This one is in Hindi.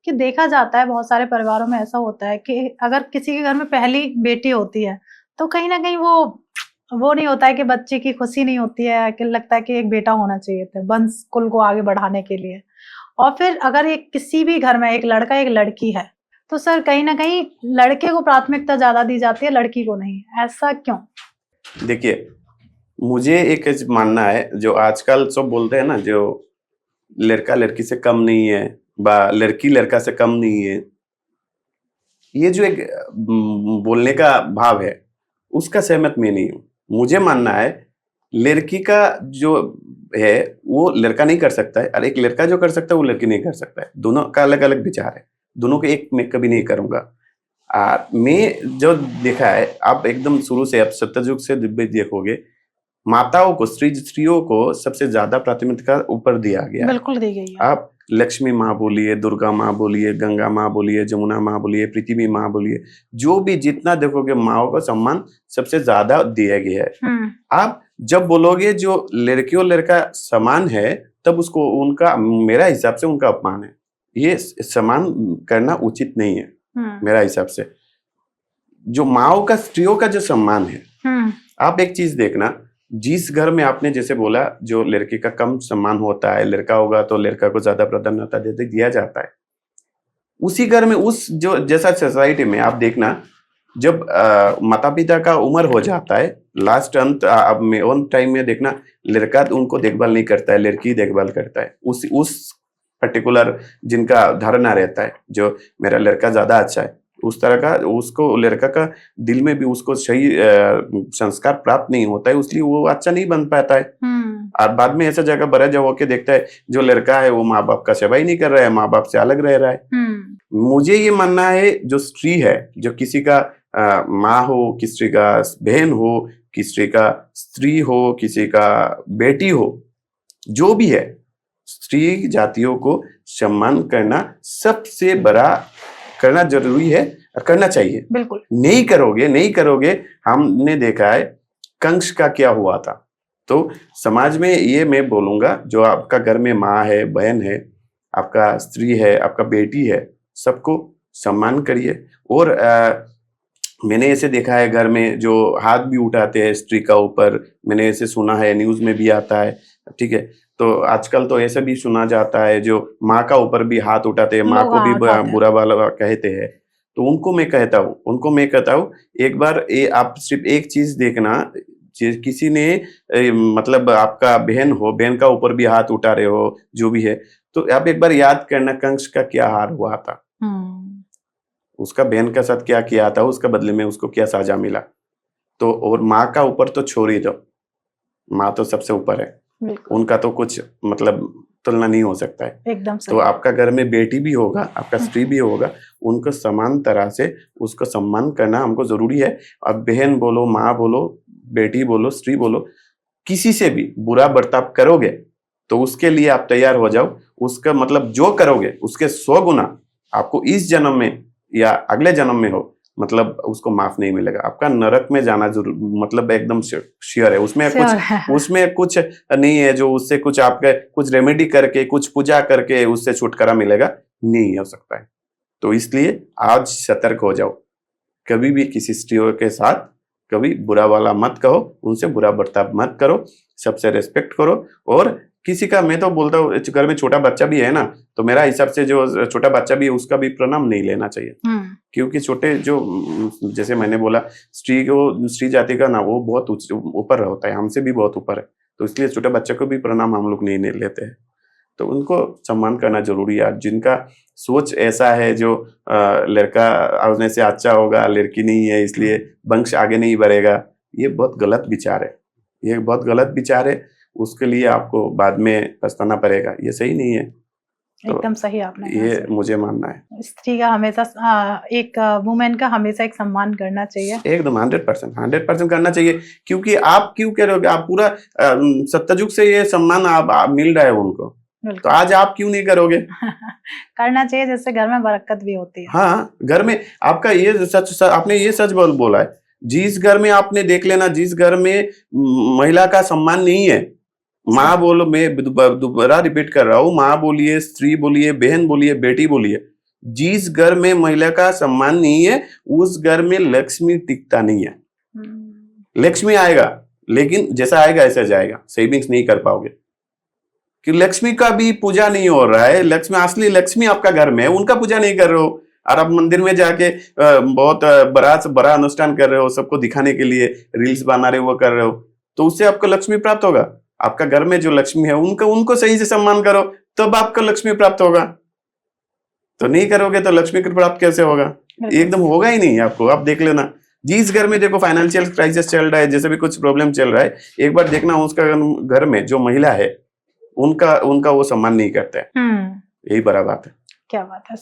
कि देखा जाता है बहुत सारे परिवारों में ऐसा होता है कि अगर किसी के घर में पहली बेटी होती है तो कहीं ना कहीं वो नहीं होता है कि बच्चे की खुशी नहीं होती है, कि लगता है कि एक बेटा होना चाहिए था वंश कुल को आगे बढ़ाने के लिए। और फिर अगर एक किसी भी घर में एक लड़का एक लड़की है तो सर कहीं ना कहीं लड़के को प्राथमिकता ज्यादा दी जाती है, लड़की को नहीं। ऐसा क्यों? देखिए, मुझे एक मानना है, जो आजकल सब बोलते हैं ना, जो लड़का लड़की से कम नहीं है बा लड़की लड़का से कम नहीं है, ये जो एक बोलने का भाव है, उसका सहमत मैं नहीं हूँ। मुझे मानना है लड़की का जो है वो लड़का नहीं कर सकता है, और एक लड़का जो कर सकता है वो लड़की नहीं कर सकता है। दोनों का अलग अलग विचार है, दोनों को एक मैं कभी नहीं करूंगा। मैं जो देखा है, आप एकदम शुरू से आप सत्ययुग से दिव्य देखोगे, माताओं को स्त्रियों को सबसे ज्यादा प्राथमिकता ऊपर दिया गया है। बिल्कुल दी गई है। आप लक्ष्मी माँ बोलिए, दुर्गा माँ बोलिए, गंगा माँ बोलिए, जमुना माँ बोलिए, पृथ्वी माँ बोलिए, जो भी जितना देखोगे माओ को सम्मान सबसे ज्यादा दिया गया है। आप जब बोलोगे जो लड़की और लड़का समान है, तब उसको उनका, मेरा हिसाब से उनका अपमान है। ये समान करना उचित नहीं है मेरा हिसाब से। जो माओ का, स्त्रियों का जो सम्मान है, आप एक चीज देखना, जिस घर में आपने जैसे बोला जो लड़की का कम सम्मान होता है, लड़का होगा तो लड़का को ज्यादा प्राधान्यता दिया जाता है, उसी घर में उस जो जैसा सोसाइटी में आप देखना, जब माता पिता का उम्र हो जाता है, लास्ट अंत ऑन टाइम में देखना, लड़का उनको देखभाल नहीं करता है, लड़की देखभाल करता है। उस पर्टिकुलर जिनका धारणा रहता है जो मेरा लड़का ज्यादा अच्छा है, उस तरह का उसको, लड़का का दिल में भी उसको सही संस्कार प्राप्त नहीं होता है, इसलिए वो अच्छा नहीं बन पाता है। और बाद में ऐसा जगह बड़ा जब होके देखता है जो लड़का है वो माँ बाप का सेवा ही नहीं कर रहा है, माँ बाप से अलग रह रहा है। मुझे ये मानना है जो स्त्री है, जो किसी का माँ हो, किसी का बहन हो, किसी का स्त्री हो, किसी का बेटी हो, जो भी है, स्त्री जातियों को सम्मान करना सबसे बड़ा करना जरूरी है और करना चाहिए। बिल्कुल। नहीं करोगे, हमने देखा है कंस का क्या हुआ था। तो समाज में ये मैं बोलूंगा, जो आपका घर में माँ है, बहन है, आपका स्त्री है, आपका बेटी है, सबको सम्मान करिए। और मैंने ऐसे देखा है घर में जो हाथ भी उठाते हैं स्त्री का ऊपर, मैंने ऐसे सुना है, न्यूज में भी आता है, ठीक है। तो आजकल तो ऐसे भी सुना जाता है जो माँ का ऊपर भी हाथ उठाते हैं, माँ को भी बुरा भला कहते हैं। तो उनको मैं कहता हूँ एक बार आप सिर्फ एक चीज देखना, किसी ने मतलब आपका बहन हो, बहन का ऊपर भी हाथ उठा रहे हो, जो भी है, तो आप एक बार याद करना कंस का क्या हाल हुआ था, उसका बहन के साथ क्या किया था, उसका बदले में उसको क्या सजा मिला। तो और माँ का ऊपर तो छोड़ ही दो, माँ तो सबसे ऊपर है, उनका तो कुछ मतलब तुलना नहीं हो सकता है एकदम। तो आपका घर में बेटी भी होगा, आपका स्त्री भी होगा, उनको समान तरह से उसको सम्मान करना हमको जरूरी है। अब बहन बोलो, माँ बोलो, बेटी बोलो, स्त्री बोलो, किसी से भी बुरा बर्ताव करोगे तो उसके लिए आप तैयार हो जाओ। उसका मतलब जो करोगे उसके 100 गुना आपको इस जन्म में या अगले जन्म में हो, मतलब उसको माफ नहीं मिलेगा। आपका नरक में जाना जरूर, मतलब एकदम श्योर है। उसमें कुछ नहीं है जो उससे कुछ आपके कुछ रेमेडी करके, कुछ पूजा करके उससे छुटकारा मिलेगा, नहीं हो सकता है। तो इसलिए आज सतर्क हो जाओ, कभी भी किसी स्त्रियों के साथ कभी बुरा वाला मत कहो, उनसे बुरा बर्ताव मत करो, सबसे रेस्पेक्ट करो। और किसी का, मैं तो बोलता हूँ घर में छोटा बच्चा भी है ना, तो मेरा हिसाब से जो छोटा बच्चा भी है उसका भी प्रणाम नहीं लेना चाहिए, क्योंकि छोटे जो, जैसे मैंने बोला, स्त्री जाति का ना वो बहुत ऊपर होता है, हमसे भी बहुत ऊपर है, तो इसलिए छोटे बच्चे को भी प्रणाम हम लोग नहीं लेते हैं। तो उनको सम्मान करना जरूरी है। जिनका सोच ऐसा है जो लड़का होने से अच्छा होगा, लड़की नहीं है इसलिए वंश आगे नहीं बढ़ेगा, ये बहुत गलत विचार है, ये बहुत गलत विचार है। उसके लिए आपको बाद में पछताना पड़ेगा, ये सही नहीं है। एकदम सही आपने ये मुझे मानना है। स्त्री का हमेशा, एक वुमेन का हमेशा एक सम्मान करना चाहिए, एकदम 100% करना चाहिए। क्योंकि आप क्यों कह रहे हो, आप पूरा सत्ययुग से ये सम्मान आप मिल रहा है उनको, तो आज आप क्यों नहीं करोगे? करना चाहिए, जिससे घर में बरकत भी होती है। हाँ, घर में आपका ये सच, आपने ये सच बोला है, जिस घर में आपने देख लेना, जिस घर में महिला का सम्मान नहीं है, माँ बोलो, मैं दोबारा रिपीट कर रहा हूँ, माँ बोलिए, स्त्री बोलिए, बहन बोलिए, बेटी बोलिए, जिस घर में महिला का सम्मान नहीं है उस घर में लक्ष्मी टिकता नहीं है। लक्ष्मी आएगा लेकिन जैसा आएगा ऐसा जाएगा, सेविंग्स नहीं कर पाओगे कि लक्ष्मी का भी पूजा नहीं हो रहा है। लक्ष्मी, असली लक्ष्मी आपका घर में है, उनका पूजा नहीं कर रहे हो और आप मंदिर में जाके बहुत बड़ा से बड़ा अनुष्ठान कर रहे हो, सबको दिखाने के लिए रील्स बना रहे हो, वो कर रहे हो, तो उससे आपको लक्ष्मी प्राप्त होगा? आपका घर में जो लक्ष्मी है उनको सही से सम्मान करो तब आपको लक्ष्मी प्राप्त होगा। तो नहीं करोगे तो लक्ष्मी की प्राप्त कैसे होगा? एकदम होगा ही नहीं आपको। आप देख लेना, जिस घर में देखो फाइनेंशियल क्राइसिस चल रहा है, जैसे भी कुछ प्रॉब्लम चल रहा है, एक बार देखना उसका घर में जो महिला है उनका वो सम्मान नहीं करता है। यही बड़ा बात है। क्या बात है।